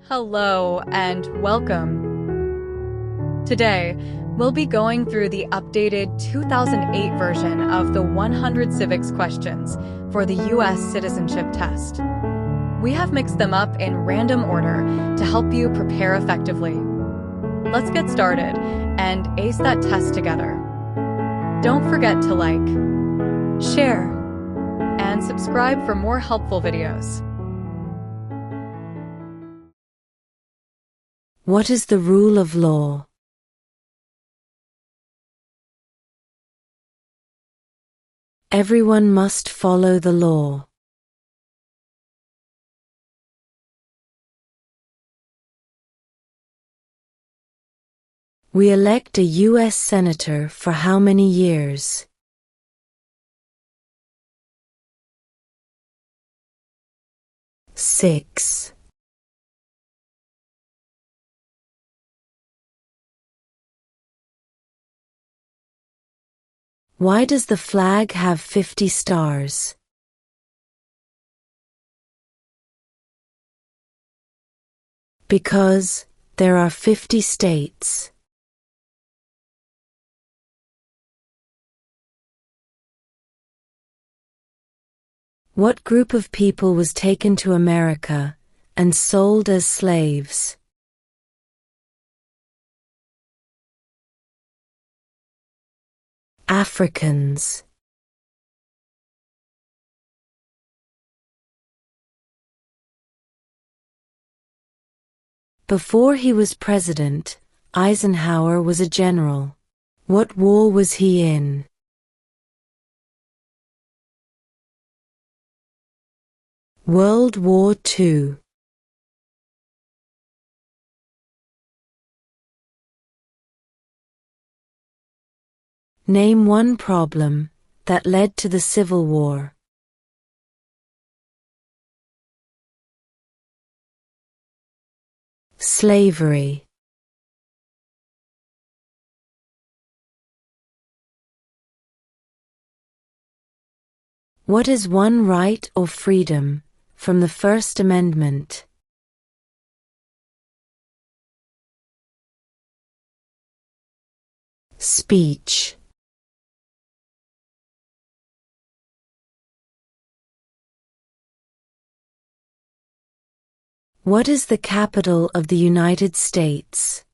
Hello and welcome. Today, we'll be going through the updated 2008 version of the 100 Civics questions for the U.S. Citizenship Test. We have mixed them up in random order to help you prepare effectively. Let's get started and ace that test together. Don't forget to like, share, and subscribe for more helpful videos. What is the rule of law? Everyone must follow the law. We elect a U.S. Senator for how many years? 6. Why does the flag have 50 stars? Because there are 50 states. What group of people was taken to America and sold as slaves? Africans. Before he was president, Eisenhower was a general. What war was he in? World War II. Name one problem that led to the Civil War. Slavery. What is one right or freedom from the First Amendment? Speech. What is the capital of the United States?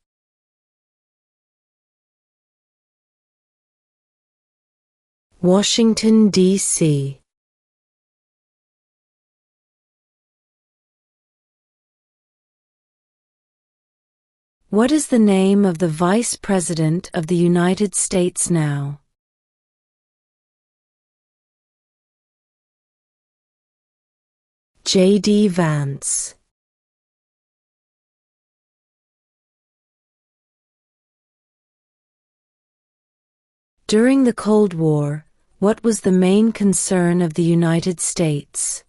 Washington, D.C. What is the name of the Vice President of the United States now? J.D. Vance. During the Cold War, what was the main concern of the United States?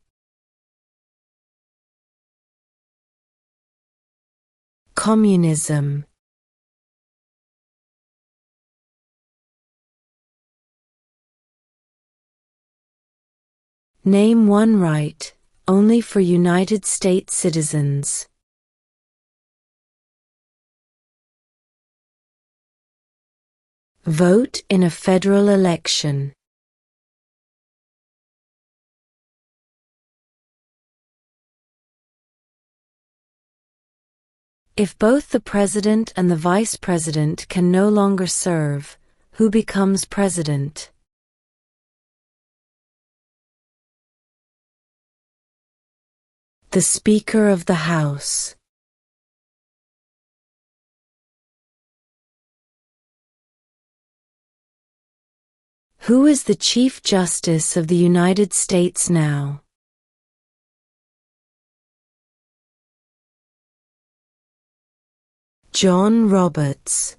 Communism. Name one right only for United States citizens. Vote in a federal election. If both the president and the vice president can no longer serve, who becomes president? The Speaker of the House. Who is the Chief Justice of the United States now? John Roberts.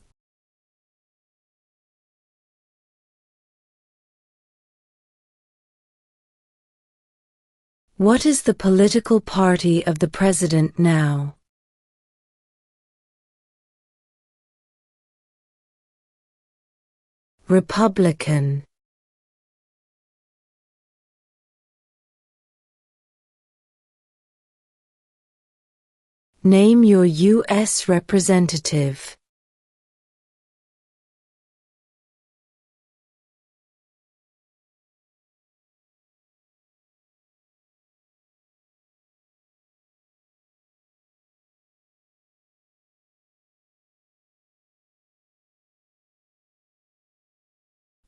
What is the political party of the president now? Republican. Name your U.S. representative.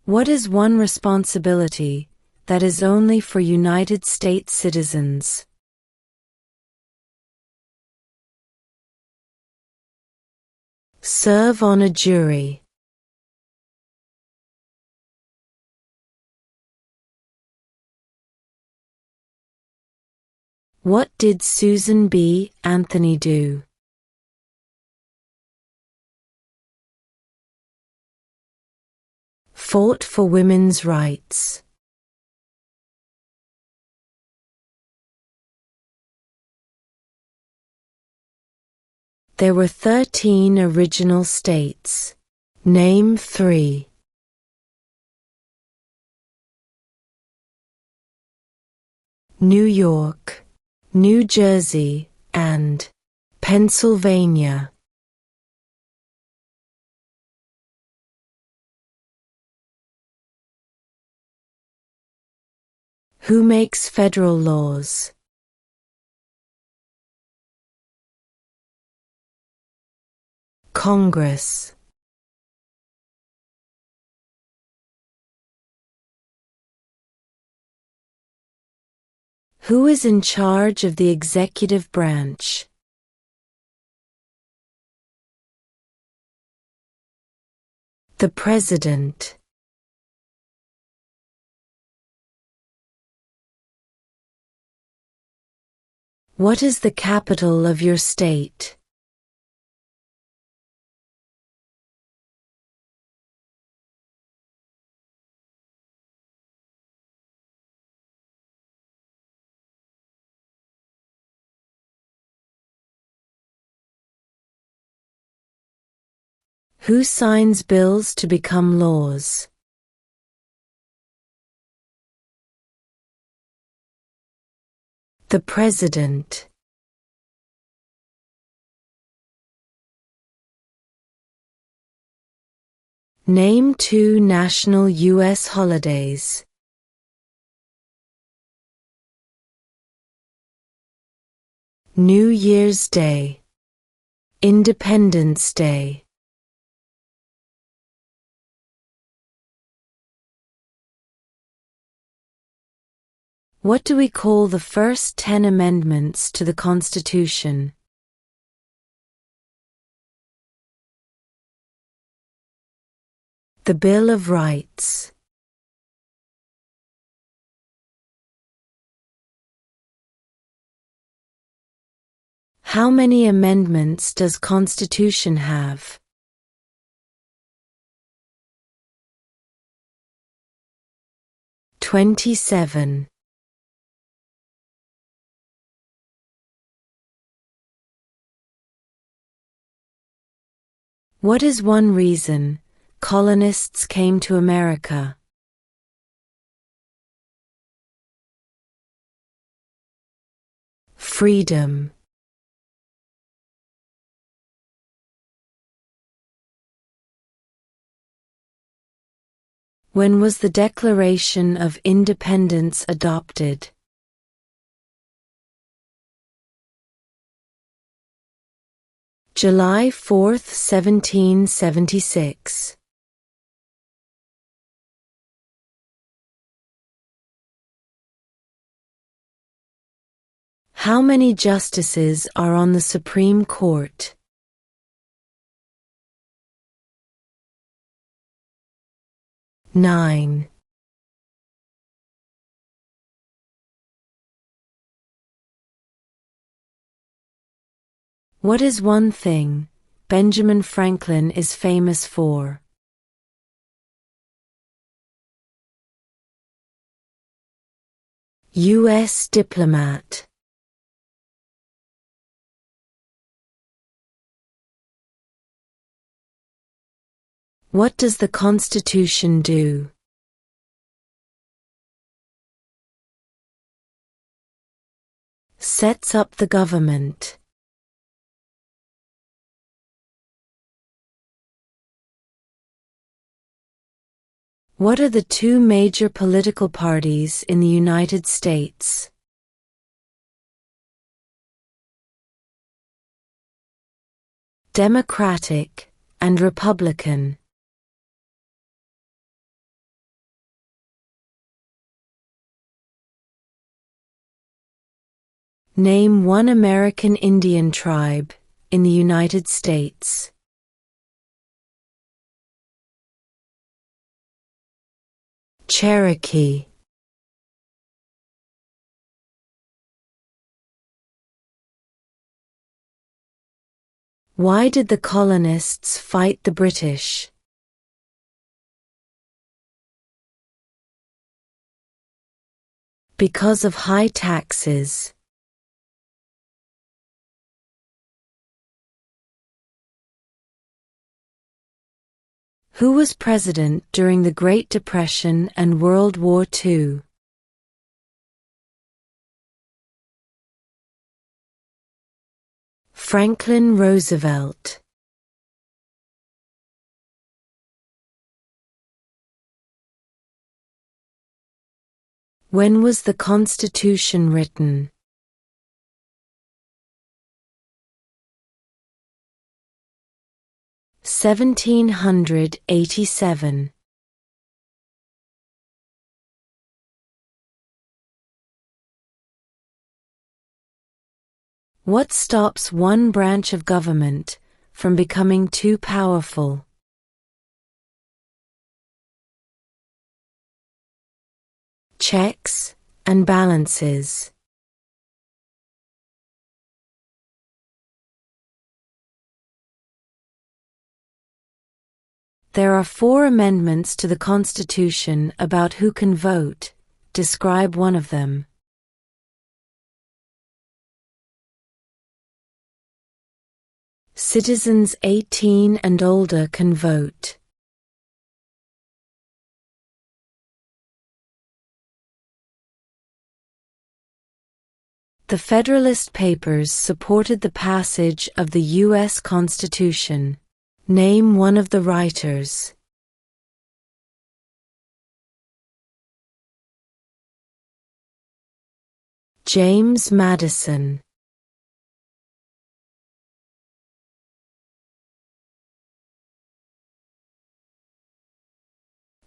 What is one responsibility that is only for United States citizens? Serve on a jury. What did Susan B. Anthony do? Fought for women's rights. There were 13 original states. Name 3. New York, New Jersey, and Pennsylvania. Who makes federal laws? Congress. Who is in charge of the executive branch? The President. What is the capital of your state? Who signs bills to become laws? The President. Name 2 national U.S. holidays. New Year's Day. Independence Day. What do we call the first 10 amendments to the Constitution? The Bill of Rights. How many amendments does Constitution have? "27. What is one reason colonists came to America? Freedom. When was the Declaration of Independence adopted? July 4, 1776. How many justices are on the Supreme Court? 9. What is one thing Benjamin Franklin is famous for? U.S. diplomat. What does the Constitution do? Sets up the government. What are the two major political parties in the United States? Democratic and Republican. Name one American Indian tribe in the United States. Cherokee. Why did the colonists fight the British? Because of high taxes. Who was president during the Great Depression and World War II? Franklin Roosevelt. When was the Constitution written? 1787. What stops one branch of government from becoming too powerful? Checks and balances. There are 4 amendments to the Constitution about who can vote. Describe one of them. Citizens 18 and older can vote. The Federalist Papers supported the passage of the U.S. Constitution. Name one of the writers. James Madison.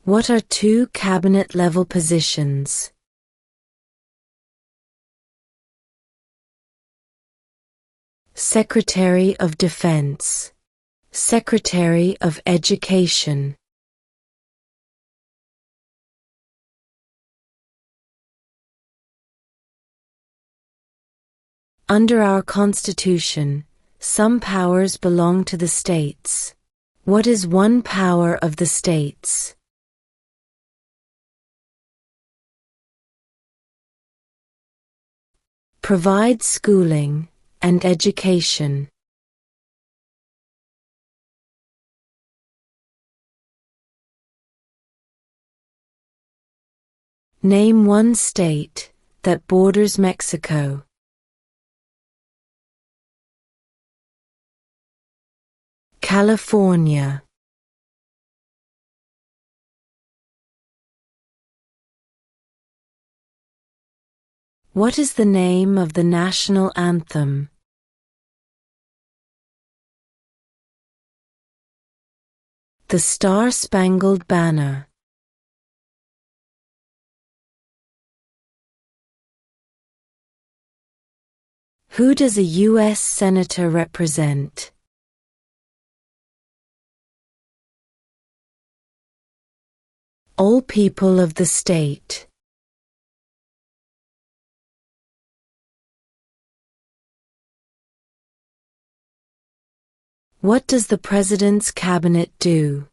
What are 2 cabinet-level positions? Secretary of Defense. Secretary of Education. Under our Constitution, some powers belong to the states. What is one power of the states? Provide schooling and education. Name one state that borders Mexico. California. What is the name of the national anthem? The Star-Spangled Banner. Who does a U.S. Senator represent? All people of the state. What does the President's Cabinet do?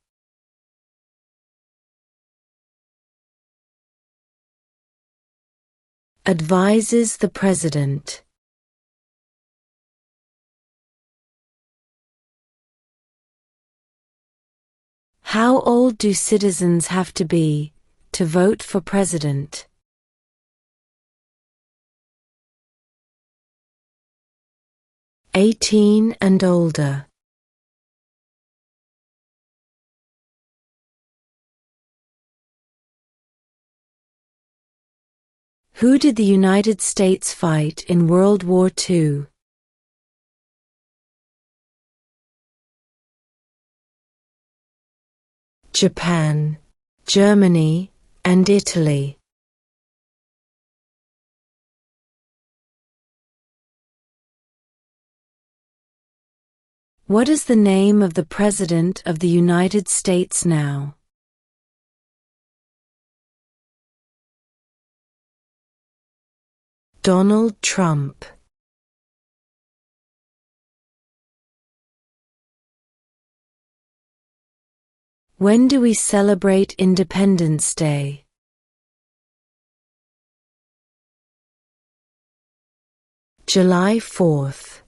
Advises the President. How old do citizens have to be to vote for president? 18 and older. Who did the United States fight in World War II? Japan, Germany, and Italy. What is the name of the President of the United States now? Donald Trump. When do we celebrate Independence Day? July 4th.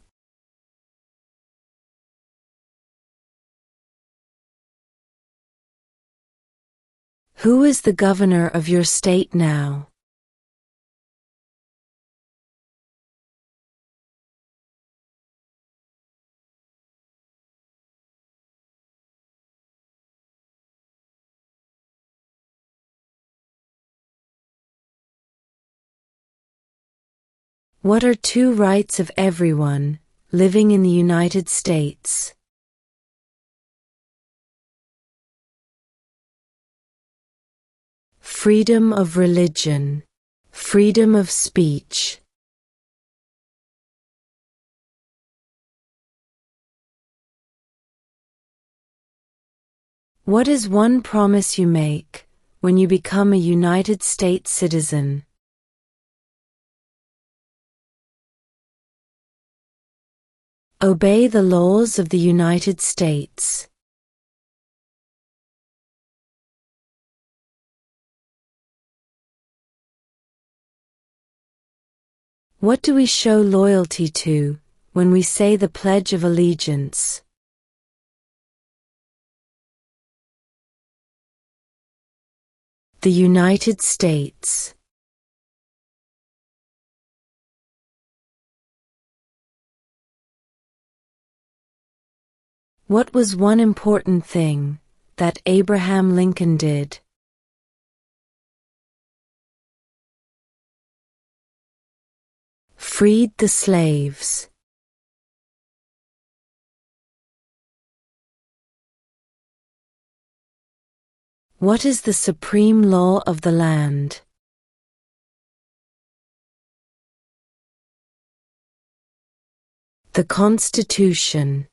Who is the governor of your state now? What are two rights of everyone living in the United States? Freedom of religion, freedom of speech. What is one promise you make when you become a United States citizen? Obey the laws of the United States. What do we show loyalty to when we say the Pledge of Allegiance? The United States. What was one important thing that Abraham Lincoln did? Freed the slaves. What is the supreme law of the land? The Constitution.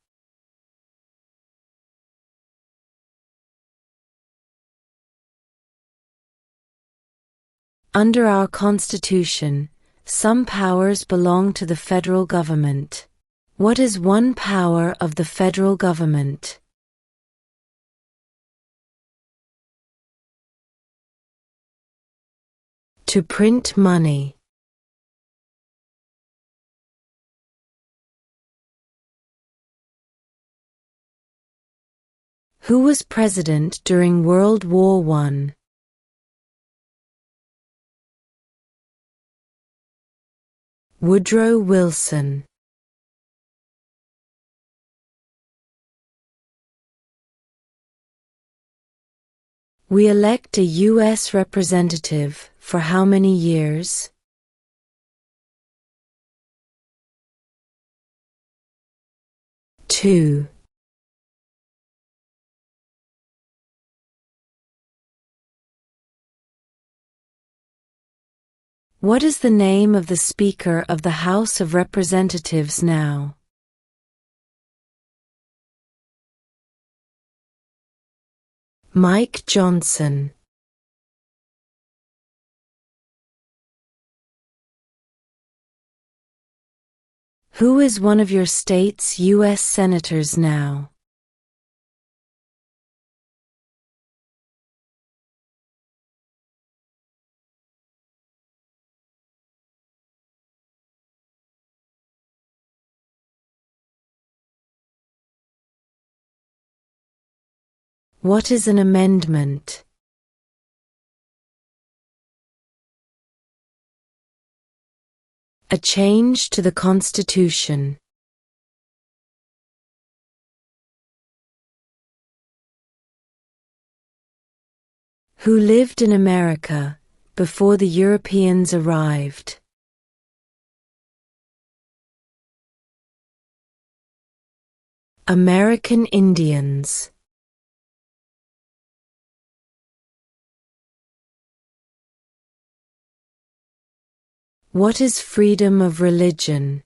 Under our Constitution, some powers belong to the federal government. What is one power of the federal government? To print money. Who was president during World War I? Woodrow Wilson. We elect a U.S. representative for how many years? 2. What is the name of the Speaker of the House of Representatives now? Mike Johnson. Who is one of your state's U.S. senators now? What is an amendment? A change to the Constitution. Who lived in America before the Europeans arrived. American Indians. What is freedom of religion?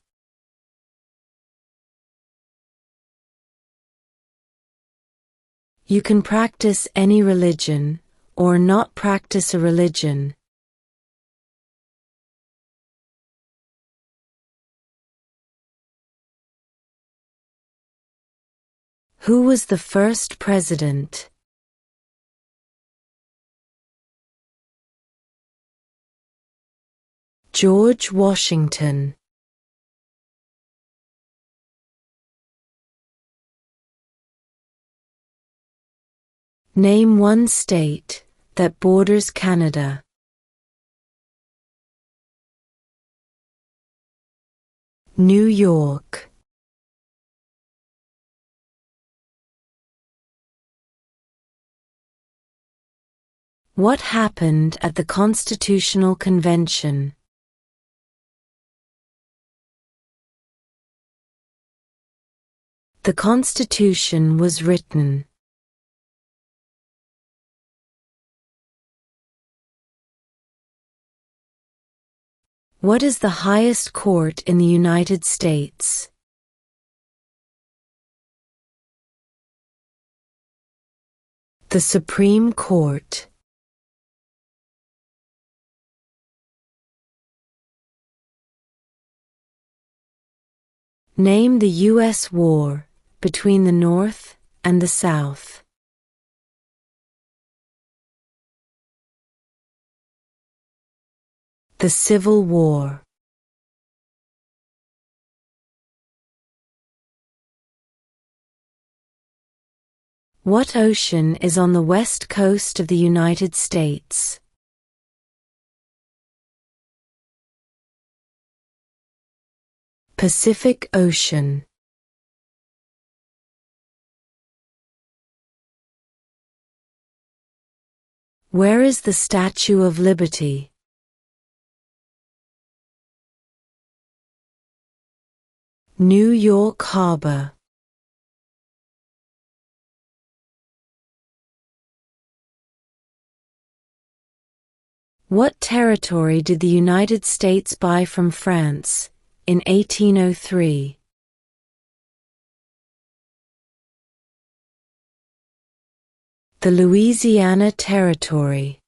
You can practice any religion, or not practice a religion. Who was the first president? George Washington. Name one state that borders Canada. New York. What happened at the Constitutional Convention? The Constitution was written. What is the highest court in the United States? The Supreme Court. Name the U.S. war between the North and the South. The Civil War. What ocean is on the west coast of the United States? Pacific Ocean. Where is the Statue of Liberty? New York Harbor. What territory did the United States buy from France in 1803? The Louisiana Territory.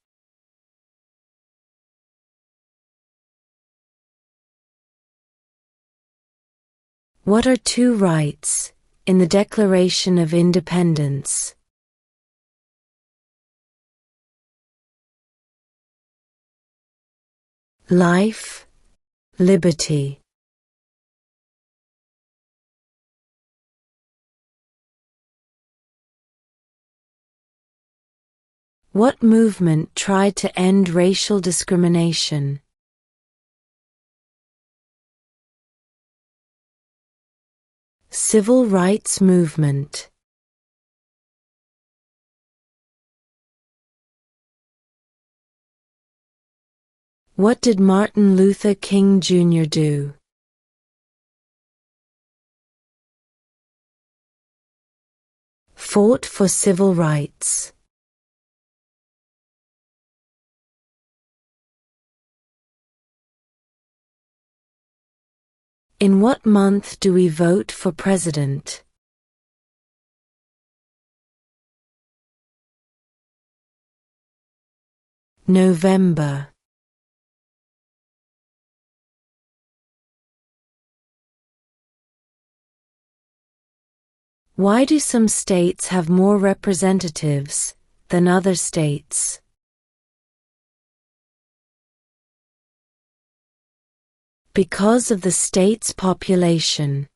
What are two rights in the Declaration of Independence? Life, liberty. What movement tried to end racial discrimination? Civil rights movement. What did Martin Luther King Jr. do? Fought for civil rights. In what month do we vote for president? November. Why do some states have more representatives than other states? Because of the state's population.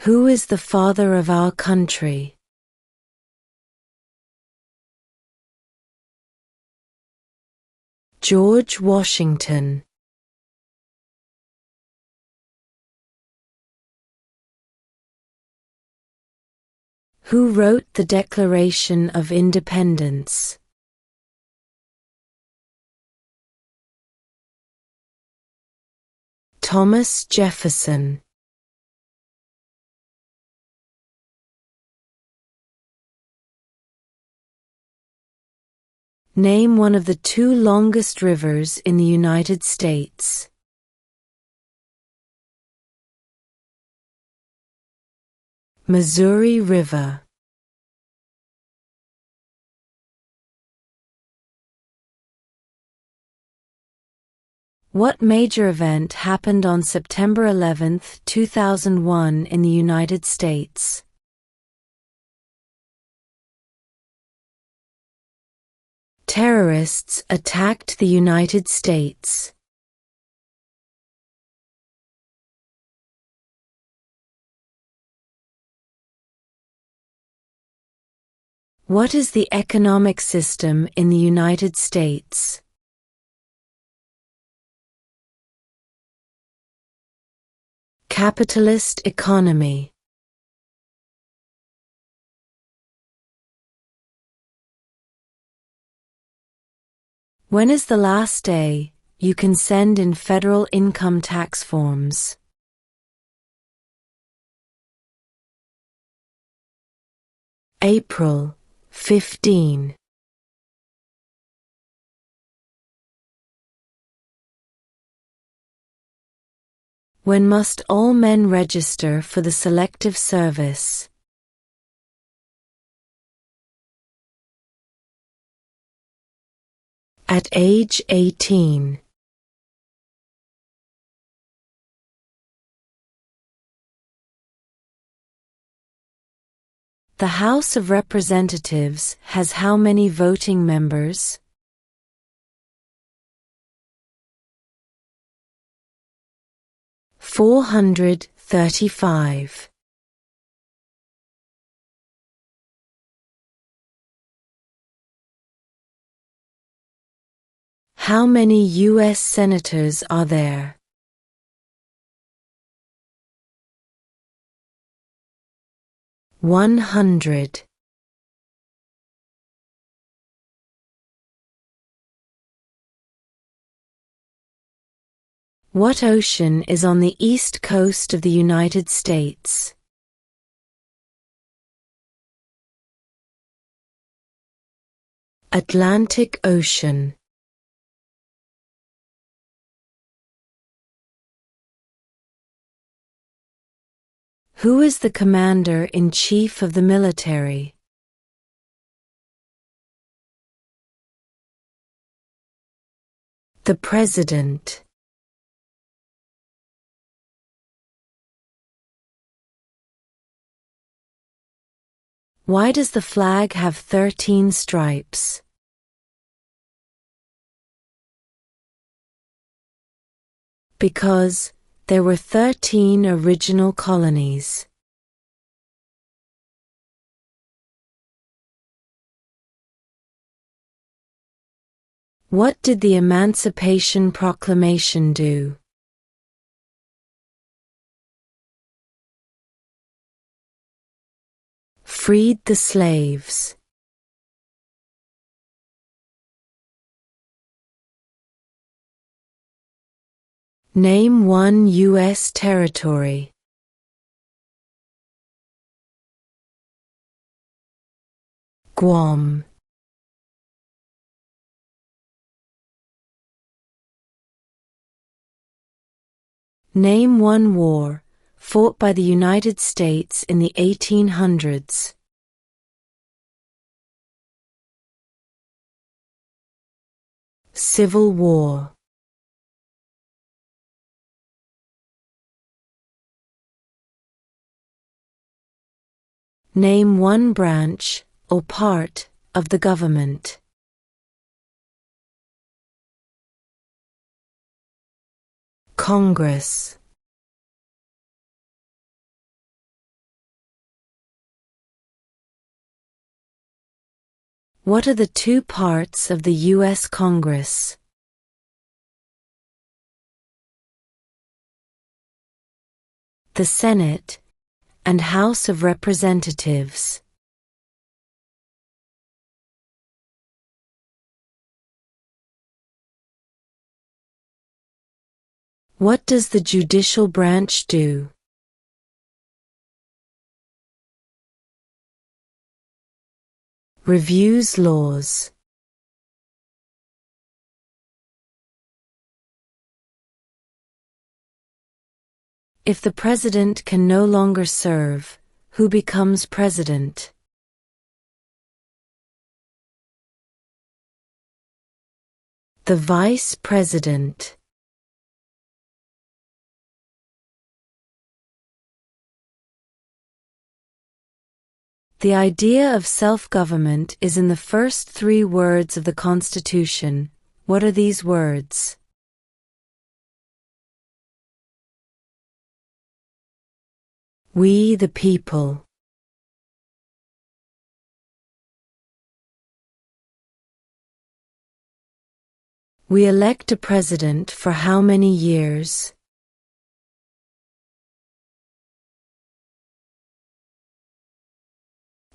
Who is the father of our country? George Washington. Who wrote the Declaration of Independence? Thomas Jefferson. Name one of the two longest rivers in the United States. Missouri River. What major event happened on September 11, 2001 in the United States? Terrorists attacked the United States. What is the economic system in the United States? Capitalist economy. When is the last day you can send in federal income tax forms? April 15. When must all men register for the Selective Service? At age 18. The House of Representatives has how many voting members? 435. How many U.S. senators are there? 100. What ocean is on the east coast of the United States? Atlantic Ocean. Who is the Commander-in-Chief of the military? The President. Why does the flag have 13 stripes? Because there were 13 original colonies. What did the Emancipation Proclamation do? Freed the slaves. Name one U.S. territory. Guam. Name one war fought by the United States in the 1800s. Civil War. Name one branch or part of the government. Congress. What are the two parts of the U.S. Congress? The Senate and House of Representatives. What does the judicial branch do? Reviews laws. If the president can no longer serve, who becomes president? The vice president. The idea of self-government is in the first 3 words of the Constitution. What are these words? We the people. We elect a president for how many years?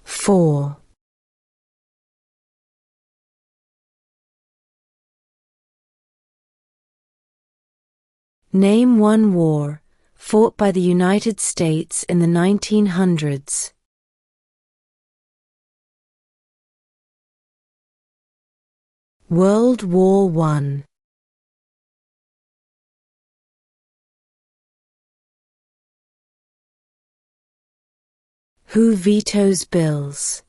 Four. Name one war fought by the United States in the 1900s. World War I. Who vetoes bills?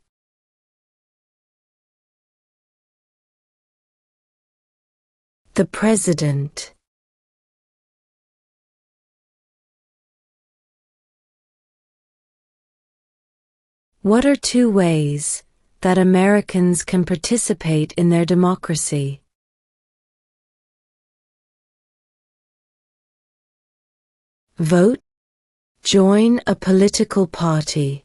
The President. What are 2 ways that Americans can participate in their democracy? Vote. Join a political party.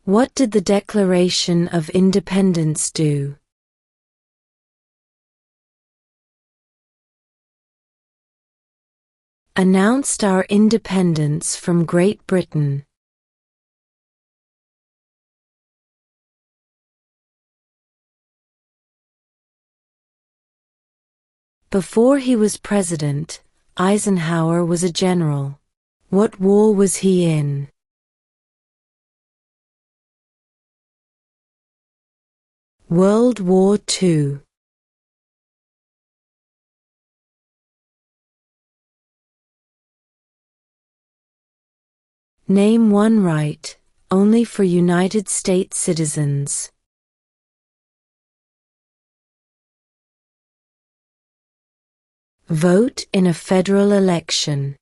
What did the Declaration of Independence do? Announced our independence from Great Britain. Before he was president, Eisenhower was a general. What war was he in? World War II. Name one right, only for United States citizens. Vote in a federal election.